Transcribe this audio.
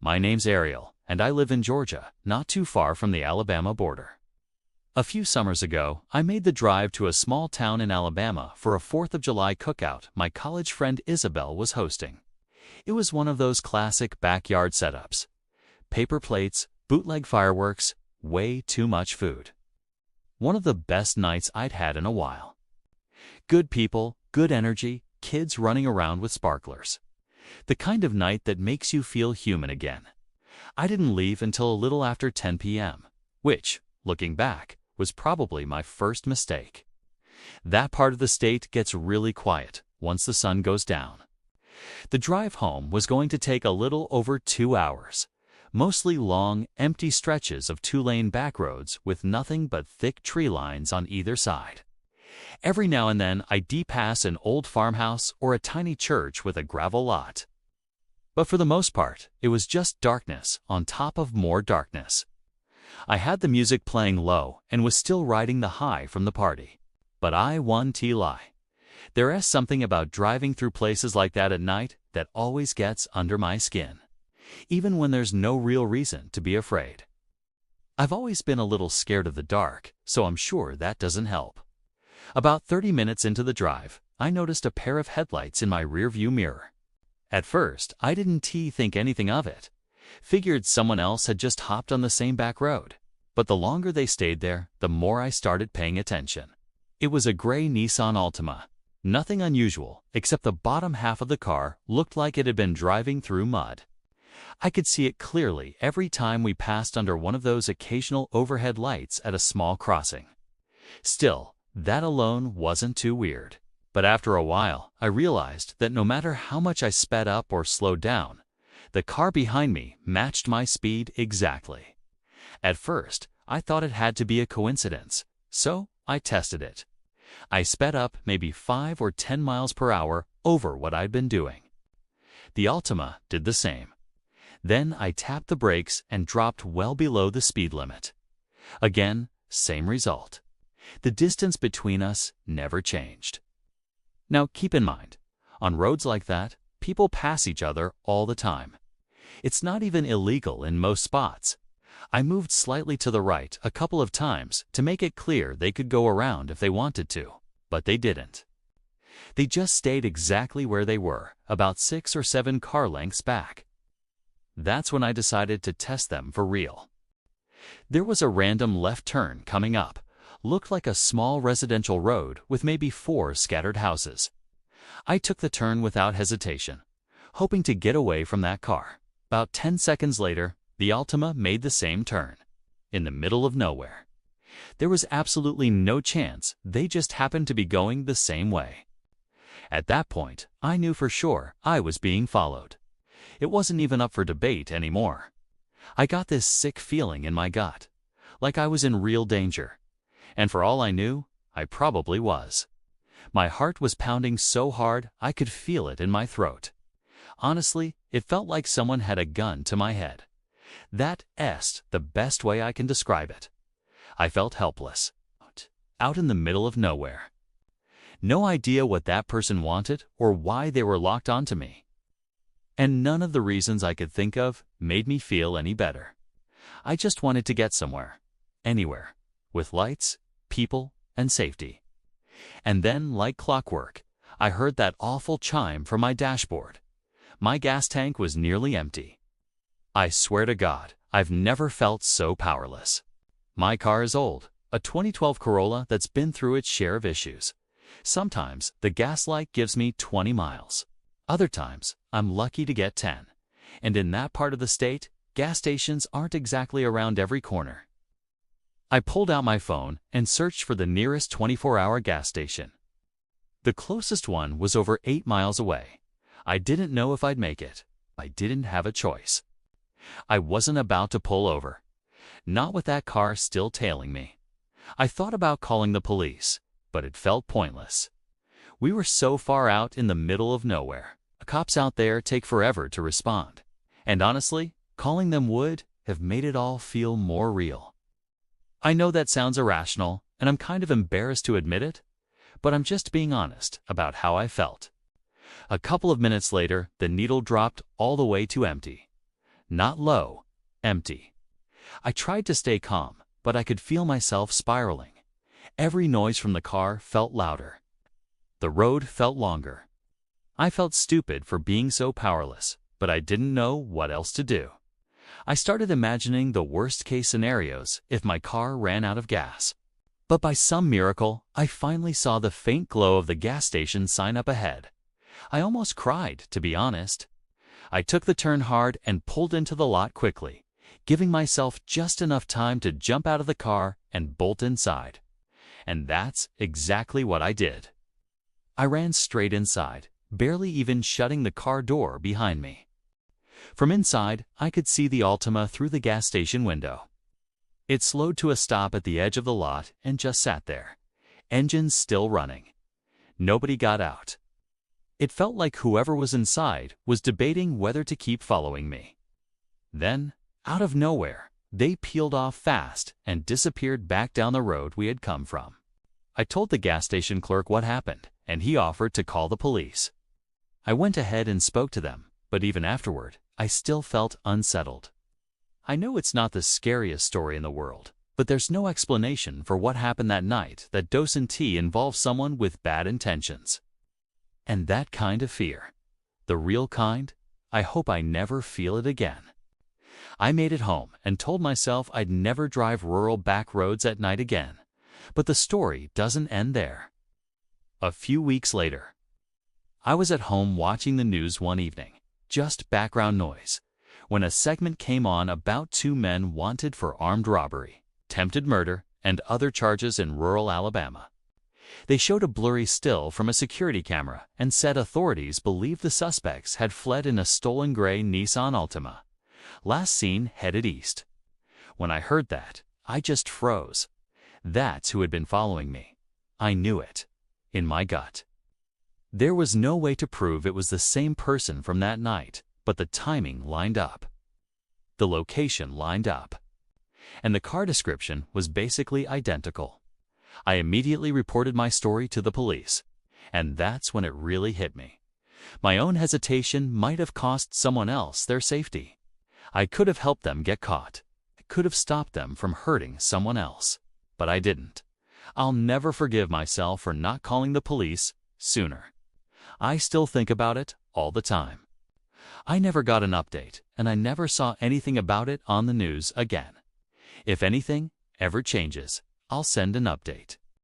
My name's Ariel, and I live in Georgia, not too far from the Alabama border. A few summers ago, I made the drive to a small town in Alabama for a 4th of July cookout my college friend Isabel was hosting. It was one of those classic backyard setups. Paper plates, bootleg fireworks, way too much food. One of the best nights I'd had in a while. Good people, good energy, kids running around with sparklers. The kind of night that makes you feel human again. I didn't leave until a little after 10 p.m., which, looking back, was probably my first mistake. That part of the state gets really quiet once the sun goes down. The drive home was going to take a little over 2 hours, mostly long, empty stretches of two-lane back roads with nothing but thick tree lines on either side. Every now and then I'd pass an old farmhouse or a tiny church with a gravel lot. But for the most part, it was just darkness on top of more darkness. I had the music playing low and was still riding the high from the party. But I won't lie. There is something about driving through places like that at night that always gets under my skin, even when there's no real reason to be afraid. I've always been a little scared of the dark, so I'm sure that doesn't help. About 30 minutes into the drive, I noticed a pair of headlights in my rearview mirror. At first, I didn't think anything of it. Figured someone else had just hopped on the same back road. But the longer they stayed there, the more I started paying attention. It was a gray Nissan Altima. Nothing unusual, except the bottom half of the car looked like it had been driving through mud. I could see it clearly every time we passed under one of those occasional overhead lights at a small crossing. Still, that alone wasn't too weird. But after a while, I realized that no matter how much I sped up or slowed down, the car behind me matched my speed exactly. At first, I thought it had to be a coincidence, so I tested it. I sped up maybe 5 or 10 miles per hour over what I'd been doing. The Altima did the same. Then I tapped the brakes and dropped well below the speed limit. Again, same result. The distance between us never changed. Now keep in mind, on roads like that, people pass each other all the time. It's not even illegal in most spots. I moved slightly to the right a couple of times to make it clear they could go around if they wanted to, but they didn't. They just stayed exactly where they were, about 6 or 7 car lengths back. That's when I decided to test them for real. There was a random left turn coming up. Looked like a small residential road with maybe 4 scattered houses. I took the turn without hesitation, hoping to get away from that car. About 10 seconds later, the Altima made the same turn, in the middle of nowhere. There was absolutely no chance they just happened to be going the same way. At that point, I knew for sure I was being followed. It wasn't even up for debate anymore. I got this sick feeling in my gut, like I was in real danger. And for all I knew, I probably was. My heart was pounding so hard I could feel it in my throat. Honestly, it felt like someone had a gun to my head. That's the best way I can describe it. I felt helpless, out in the middle of nowhere. No idea what that person wanted or why they were locked onto me. And none of the reasons I could think of made me feel any better. I just wanted to get somewhere, anywhere, with lights, people, and safety. And then, like clockwork, I heard that awful chime from my dashboard. My gas tank was nearly empty. I swear to God, I've never felt so powerless. My car is old, a 2012 Corolla that's been through its share of issues. Sometimes the gas light gives me 20 miles. Other times, I'm lucky to get 10. And in that part of the state, gas stations aren't exactly around every corner. I pulled out my phone and searched for the nearest 24-hour gas station. The closest one was over 8 miles away. I didn't know if I'd make it. I didn't have a choice. I wasn't about to pull over. Not with that car still tailing me. I thought about calling the police, but it felt pointless. We were so far out in the middle of nowhere. Cops out there take forever to respond. And honestly, calling them would have made it all feel more real. I know that sounds irrational, and I'm kind of embarrassed to admit it, but I'm just being honest about how I felt. A couple of minutes later, the needle dropped all the way to empty. not low, empty. I tried to stay calm, but I could feel myself spiraling. Every noise from the car felt louder. The road felt longer. I felt stupid for being so powerless, but I didn't know what else to do. I started imagining the worst-case scenarios if my car ran out of gas. But by some miracle, I finally saw the faint glow of the gas station sign up ahead. I almost cried, to be honest. I took the turn hard and pulled into the lot quickly, giving myself just enough time to jump out of the car and bolt inside. And that's exactly what I did. I ran straight inside, barely even shutting the car door behind me. From inside, I could see the Altima through the gas station window. It slowed to a stop at the edge of the lot and just sat there, engines still running. Nobody got out. It felt like whoever was inside was debating whether to keep following me. Then, out of nowhere, they peeled off fast and disappeared back down the road we had come from. I told the gas station clerk what happened, and he offered to call the police. I went ahead and spoke to them, but even afterward, I still felt unsettled. I know it's not the scariest story in the world, but there's no explanation for what happened that night that doesn't involve someone with bad intentions. And that kind of fear, the real kind, I hope I never feel it again. I made it home and told myself I'd never drive rural back roads at night again. But the story doesn't end there. A few weeks later, I was at home watching the news one evening, just background noise, when a segment came on about two men wanted for armed robbery, attempted murder, and other charges in rural Alabama. They showed a blurry still from a security camera and said authorities believed the suspects had fled in a stolen gray Nissan Altima, last seen headed east. When I heard that, I just froze. That's who had been following me. I knew it, in my gut. There was no way to prove it was the same person from that night, but the timing lined up. The location lined up. And the car description was basically identical. I immediately reported my story to the police, and that's when it really hit me. My own hesitation might have cost someone else their safety. I could have helped them get caught. I could have stopped them from hurting someone else. But I didn't. I'll never forgive myself for not calling the police sooner. I still think about it all the time. I never got an update, and I never saw anything about it on the news again. If anything ever changes, I'll send an update.